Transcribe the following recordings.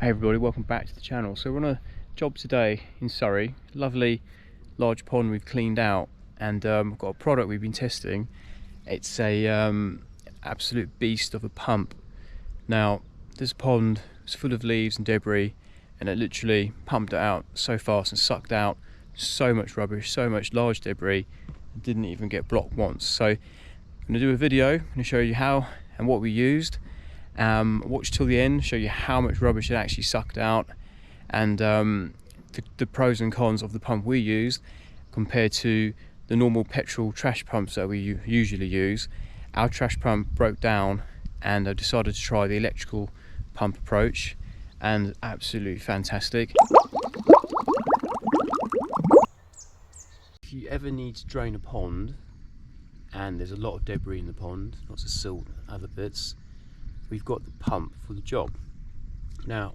Hey everybody, welcome back to the channel. So we're on a job today in Surrey, lovely large pond we've cleaned out, and we've got a product we've been testing. It's a absolute beast of a pump. Now this pond is full of leaves and debris, and it literally pumped it out so fast and sucked out so much rubbish, so much large debris, it didn't even get blocked once. So I'm going to do a video, I'm going to show you how and what we used. Watch till the end, show you how much rubbish it actually sucked out, and the pros and cons of the pump we used compared to the normal petrol trash pumps that we usually use. Our trash pump broke down, and I decided to try the electrical pump approach, and absolutely fantastic. If you ever need to drain a pond and there's a lot of debris in the pond, lots of silt and other bits, we've got the pump for the job. Now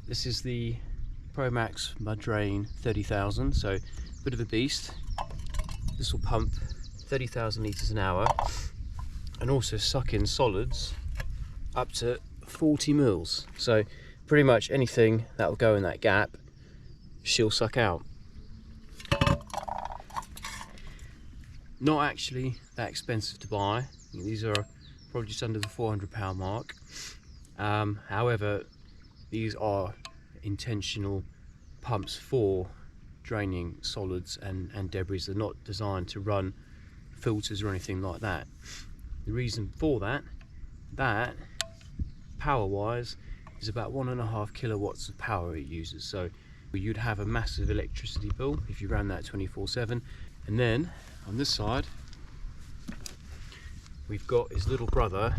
this is the ProMax Mud Drain 30,000, so a bit of a beast. This will pump 30,000 litres an hour and also suck in solids up to 40 mils. So pretty much anything that will go in that gap, she'll suck out. Not actually that expensive to buy. These are probably just under the £400 mark. However, these are intentional pumps for draining solids and debris. They're not designed to run filters or anything like that. The reason for that power wise is about 1.5 kilowatts of power it uses. So you'd have a massive electricity bill if you ran that 24/7. And then on this side we've got his little brother.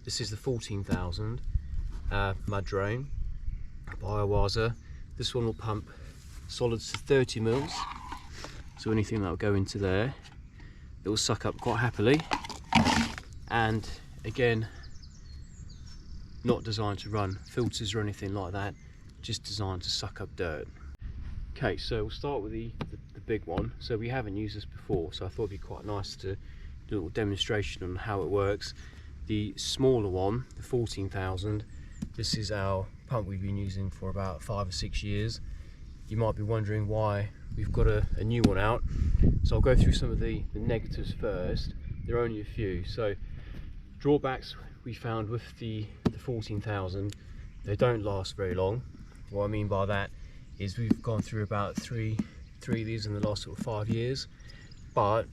This is the 14,000 Mud Drain by Oase. This one will pump solids to 30 mils, so anything that will go into there, it will suck up quite happily. And again, not designed to run filters or anything like that, just designed to suck up dirt. Okay, so we'll start with the big one. So we haven't used this before, so I thought it'd be quite nice to do a little demonstration on how it works. The smaller one, the 14,000, this is our pump we've been using for about 5 or 6 years. You might be wondering why we've got a new one out. So I'll go through some of the negatives first. There are only a few. So drawbacks we found with the 14,000, they don't last very long. What I mean by that is we've gone through about three of these in the last sort of 5 years, but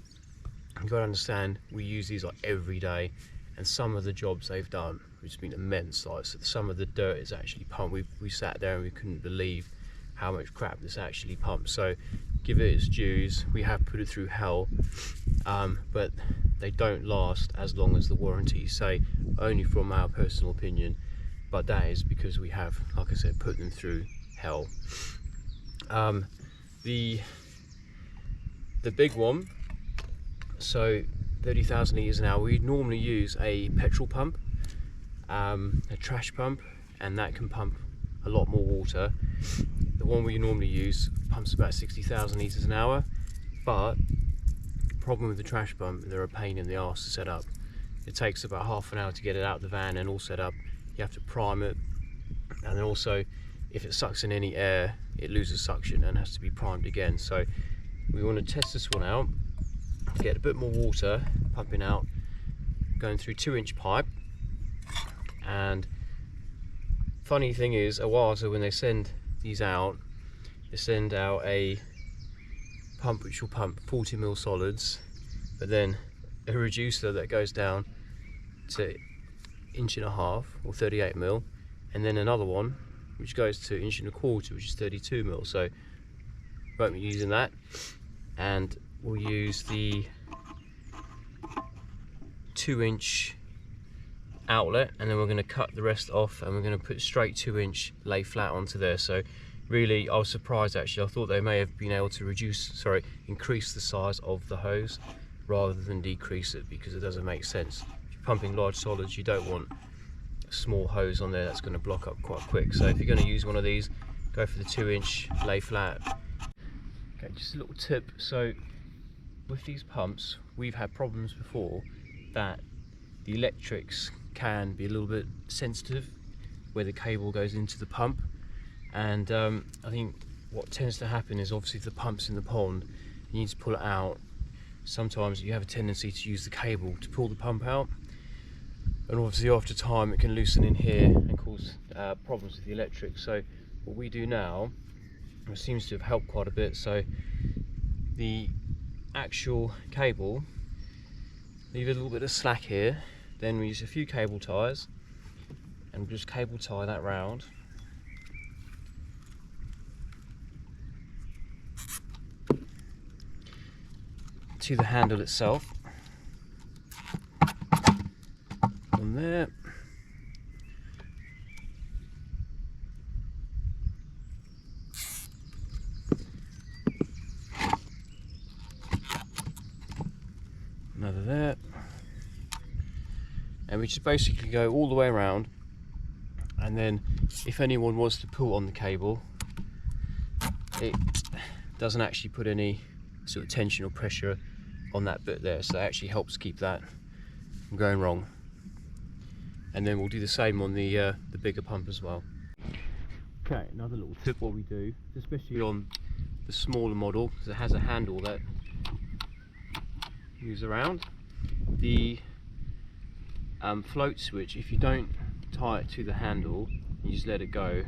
you've got to understand we use these like every day, and some of the jobs they've done, which has been immense, like so some of the dirt is actually pumped. We sat there and we couldn't believe how much crap this actually pumps. So give it its dues, we have put it through hell, but they don't last as long as the warranties say, only from our personal opinion, but that is because we have, like I said, put them through hell. The big one, so 30,000 litres an hour, we normally use a petrol pump, a trash pump, and that can pump a lot more water. The one we normally use pumps about 60,000 litres an hour, but the problem with the trash pump, they're a pain in the arse to set up. It takes about half an hour to get it out of the van and all set up. You have to prime it, and then also if it sucks in any air, it loses suction and has to be primed again. So we want to test this one out, get a bit more water pumping out, going through 2-inch pipe. And funny thing is, Oase, when they send these out, they send out a pump which will pump 40 mil solids, but then a reducer that goes down to 1.5 inches or 38 mil, and then another one which goes to 1.25 inches, which is 32 mil. So won't be using that, and we'll use the 2-inch outlet, and then we're going to cut the rest off, and we're going to put straight 2-inch lay flat onto there. So really, I was surprised actually. I thought they may have been able to increase the size of the hose rather than decrease it, because it doesn't make sense. If you're pumping large solids, you don't want a small hose on there that's going to block up quite quick. So if you're going to use one of these, go for the 2-inch lay flat. Okay, just a little tip. So with these pumps, we've had problems before that the electrics can be a little bit sensitive where the cable goes into the pump. And I think what tends to happen is, obviously if the pump's in the pond, you need to pull it out. Sometimes you have a tendency to use the cable to pull the pump out, and obviously after time it can loosen in here and cause problems with the electric. So what we do now, it seems to have helped quite a bit. So the actual cable, leave a little bit of slack here, then we use a few cable ties and we'll just cable tie that round. To the handle itself. From there. Another there. And we just basically go all the way around, and then if anyone was to pull on the cable, it doesn't actually put any sort of tension or pressure on that bit there, so that actually helps keep that from going wrong. And then we'll do the same on the bigger pump as well. Okay, another little tip what we do, especially on the smaller model, because it has a handle that moves around. The float switch, if you don't tie it to the handle, you just let it go,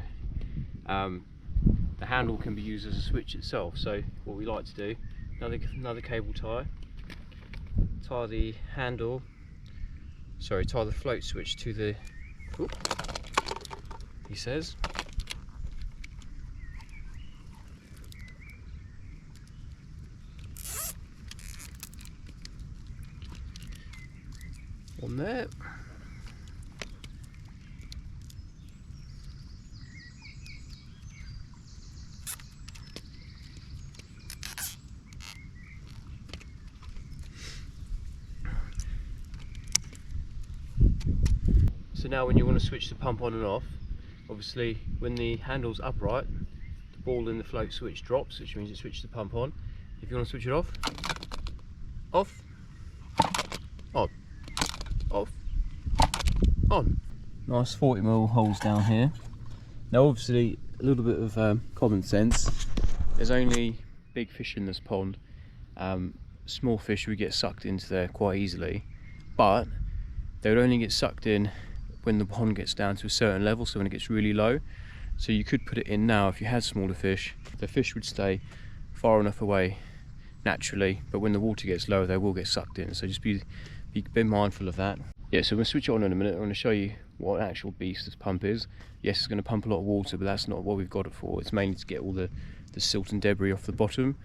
the handle can be used as a switch itself. So what we like to do, another cable tie the handle, tie the float switch to the, he says, on there. So now when you want to switch the pump on and off, obviously when the handle's upright, the ball in the float switch drops, which means it switches the pump on. If you want to switch it off, off, on, off, on. Nice 40mm holes down here. Now obviously a little bit of common sense. There's only big fish in this pond. Small fish would get sucked into there quite easily, but they would only get sucked in when the pond gets down to a certain level, so when it gets really low. So you could put it in now if you had smaller fish. The fish would stay far enough away naturally, but when the water gets lower they will get sucked in, so just be mindful of that. Yeah, so we'll switch it on in a minute. I'm going to show you what an actual beast this pump is. Yes, it's going to pump a lot of water, but that's not what we've got it for. It's mainly to get all the silt and debris off the bottom.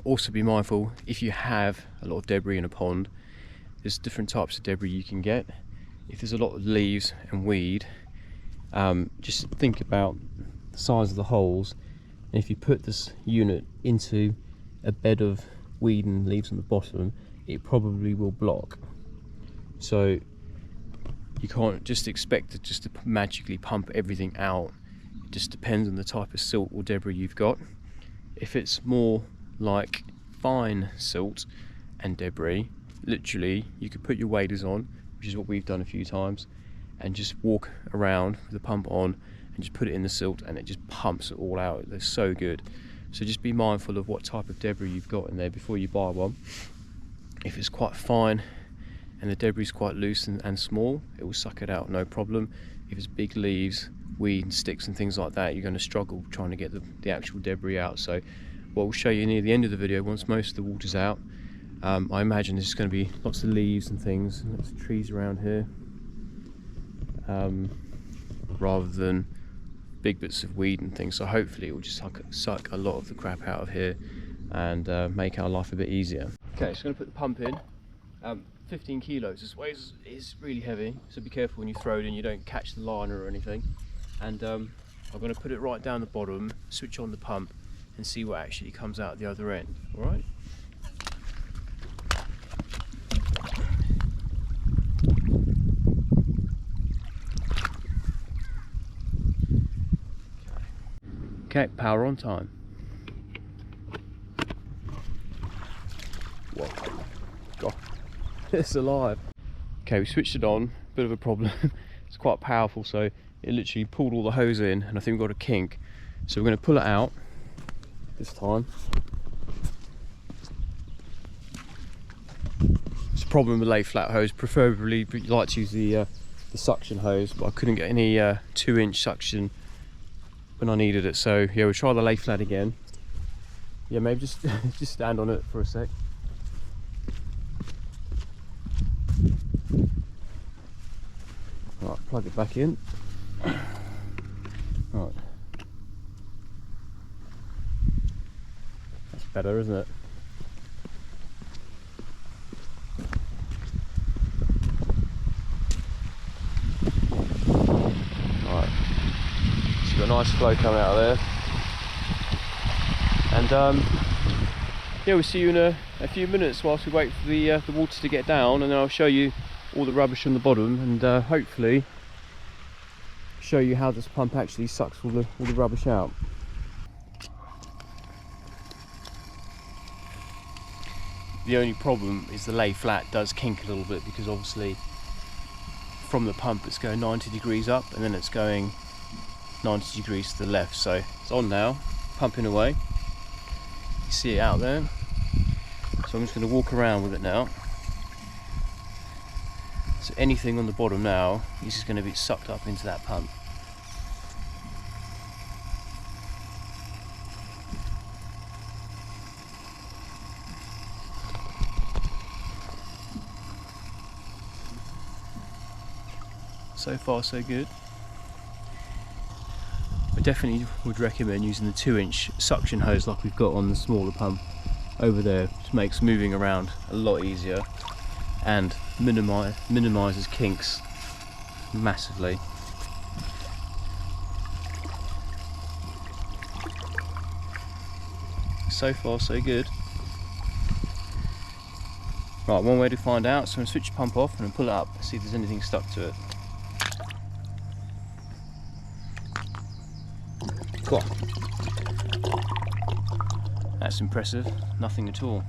Also be mindful, if you have a lot of debris in a pond, there's different types of debris you can get. If there's a lot of leaves and weed, just think about the size of the holes, and if you put this unit into a bed of weed and leaves on the bottom, it probably will block. So you can't just expect it just to magically pump everything out. It just depends on the type of silt or debris you've got. If it's more like fine silt and debris, literally you could put your waders on, which is what we've done a few times, and just walk around with the pump on and just put it in the silt, and it just pumps it all out. They're so good. So just be mindful of what type of debris you've got in there before you buy one. If it's quite fine and the debris is quite loose and small, it will suck it out, no problem. If it's big leaves, weed and sticks and things like that, you're going to struggle trying to get the actual debris out. So what we'll show you near the end of the video, once most of the water's out, I imagine there's going to be lots of leaves and things, and lots of trees around here, rather than big bits of weed and things. So hopefully it will just suck a lot of the crap out of here and make our life a bit easier. Okay, so I'm going to put the pump in. 15 kilos. This weighs is really heavy, so be careful when you throw it in, you don't catch the liner or anything. And I'm going to put it right down the bottom, switch on the pump, and see what actually comes out the other end. All right. Okay, power on time. Whoa, God, it's alive. Okay, we switched it on, bit of a problem. It's quite powerful, so it literally pulled all the hose in, and I think we've got a kink. So we're going to pull it out this time. It's a problem with lay flat hose. Preferably you like to use the suction hose, but I couldn't get any 2-inch suction when I needed it. So yeah, we'll try the lay flat again. Yeah, maybe just just stand on it for a sec. Right, plug it back in. Right. That's better, isn't it? Right. So you've got a nice flow coming out of there. And yeah, we'll see you in a few minutes whilst we wait for the water to get down, and then I'll show you all the rubbish on the bottom, and hopefully show you how this pump actually sucks all the rubbish out. The only problem is the lay flat does kink a little bit, because obviously from the pump it's going 90 degrees up and then it's going 90 degrees to the left. So it's on now, pumping away. You see it out there. So I'm just going to walk around with it now. So anything on the bottom now is just going to be sucked up into that pump. So far so good. I definitely would recommend using the 2-inch suction hose like we've got on the smaller pump over there. It makes moving around a lot easier and minimises kinks massively. So far so good. Right, one way to find out, so I'm going to switch the pump off and pull it up, see if there's anything stuck to it. Cool. That's impressive, nothing at all.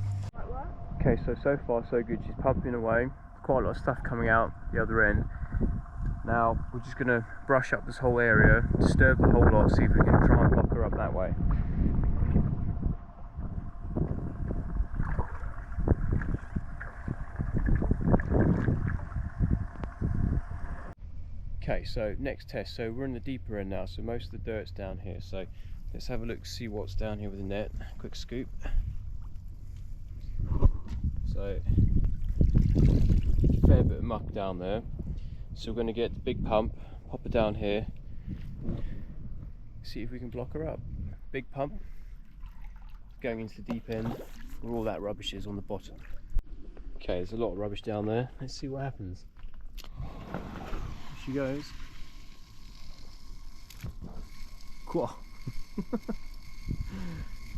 Okay, so far so good. She's pumping away, quite a lot of stuff coming out the other end. Now we're just going to brush up this whole area, disturb the whole lot, see if we can try and block her up that way. Okay, so next test. So we're in the deeper end now, so most of the dirt's down here. So let's have a look, see what's down here with the net. Quick scoop. So fair bit of muck down there. So we're going to get the big pump, pop it down here, see if we can block her up. Big pump going into the deep end where all that rubbish is on the bottom. Okay, there's a lot of rubbish down there. Let's see what happens. She goes. Cool.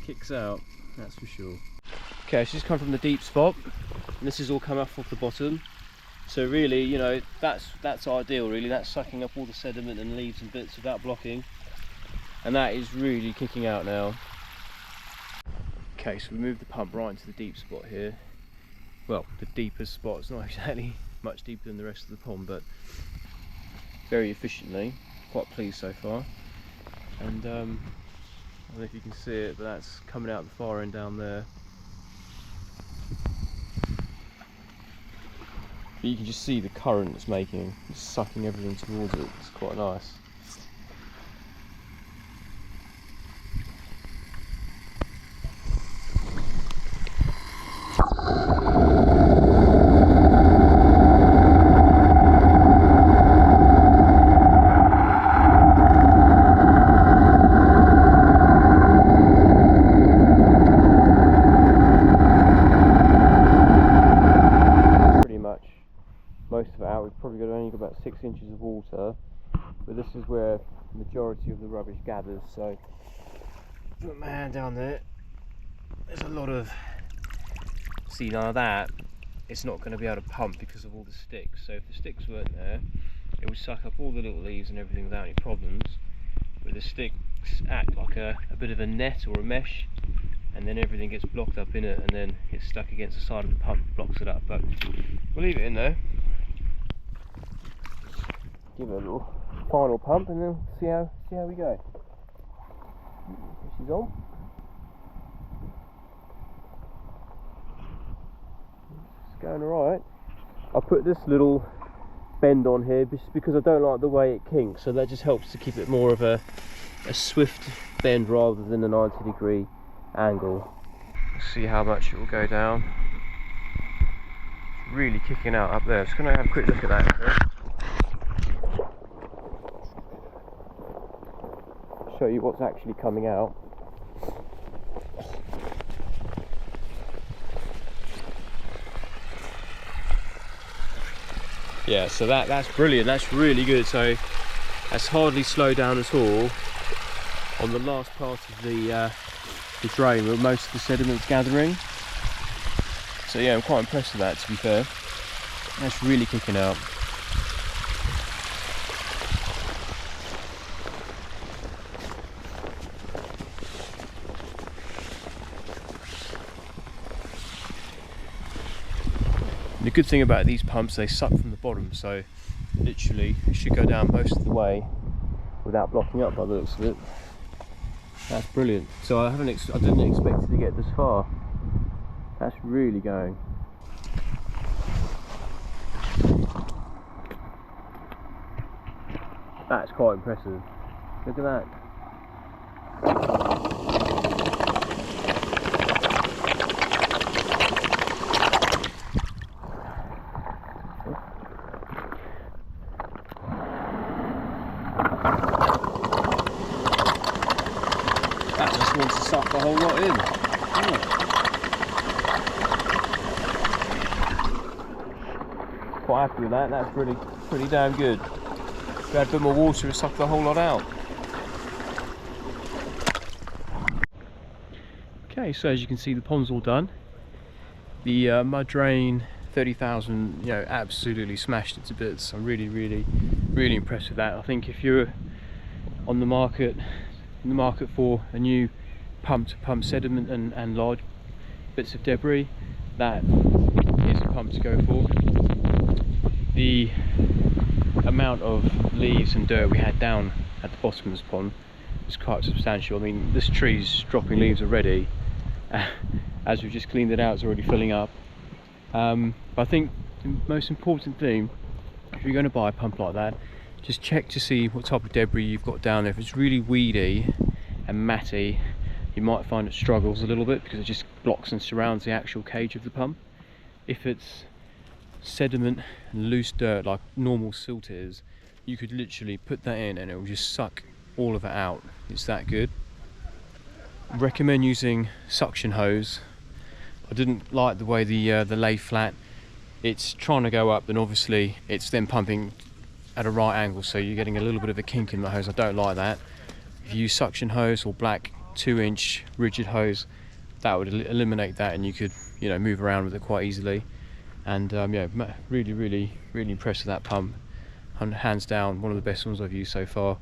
Kicks out, that's for sure. Okay, she's come from the deep spot, and this is all come off the bottom. So really, you know, that's ideal. Really, that's sucking up all the sediment and leaves and bits without blocking, and that is really kicking out now. Okay, so we moved the pump right into the deep spot here. Well, the deepest spot. It's not exactly much deeper than the rest of the pond, but very efficiently. Quite pleased so far. And I don't know if you can see it, but that's coming out the far end down there. But you can just see the current it's making, it's sucking everything towards it. It's quite nice. Most of it out. We've probably only got about 6 inches of water, but this is where the majority of the rubbish gathers. So put my hand down there, there's a lot of, see, none of that, it's not going to be able to pump because of all the sticks. So if the sticks weren't there, it would suck up all the little leaves and everything without any problems, but the sticks act like a bit of a net or a mesh, and then everything gets blocked up in it and then gets stuck against the side of the pump, blocks it up. But we'll leave it in there. give it a little final pump and then see how we go. She's on. It's going alright. I put this little bend on here just because I don't like the way it kinks, so that just helps to keep it more of a swift bend rather than a 90-degree angle. Let's see how much it will go down. It's really kicking out up there. Just going to have a quick look at that first. Show you what's actually coming out. Yeah, so that's brilliant. That's really good. So that's hardly slowed down at all on the last part of the drain where most of the sediment's gathering. So yeah, I'm quite impressed with that, to be fair. That's really kicking out. The good thing about these pumps, they suck from the bottom, so literally it should go down most of the way without blocking up by the looks of it. That's brilliant. So I didn't expect it to get this far. That's really going. That's quite impressive. Look at that. That just wants to suck the whole lot in. Quite happy with that. That's pretty damn good. If we had a bit more water, it would suck the whole lot out. Okay, so as you can see, the pond's all done. The mud drain 30,000, you know, absolutely smashed it to bits. I'm really impressed with that. I think if you're on the market for a new pump to pump sediment and large bits of debris, that is a pump to go for. The amount of leaves and dirt we had down at the bottom of this pond was quite substantial. I mean, this tree's dropping leaves already. As we've just cleaned it out, it's already filling up. But I think the most important thing, if you're going to buy a pump like that, just check to see what type of debris you've got down there. If it's really weedy and matty, you might find it struggles a little bit because it just blocks and surrounds the actual cage of the pump. If it's sediment and loose dirt like normal silt is, you could literally put that in and it will just suck all of it out. It's that good. I recommend using suction hose. I didn't like the way the lay flat, it's trying to go up and obviously it's then pumping at a right angle, so you're getting a little bit of a kink in the hose. I don't like that. If you use suction hose or black 2-inch rigid hose, that would eliminate that and you could, you know, move around with it quite easily. And yeah, really impressed with that pump. Hands down, one of the best ones I've used so far.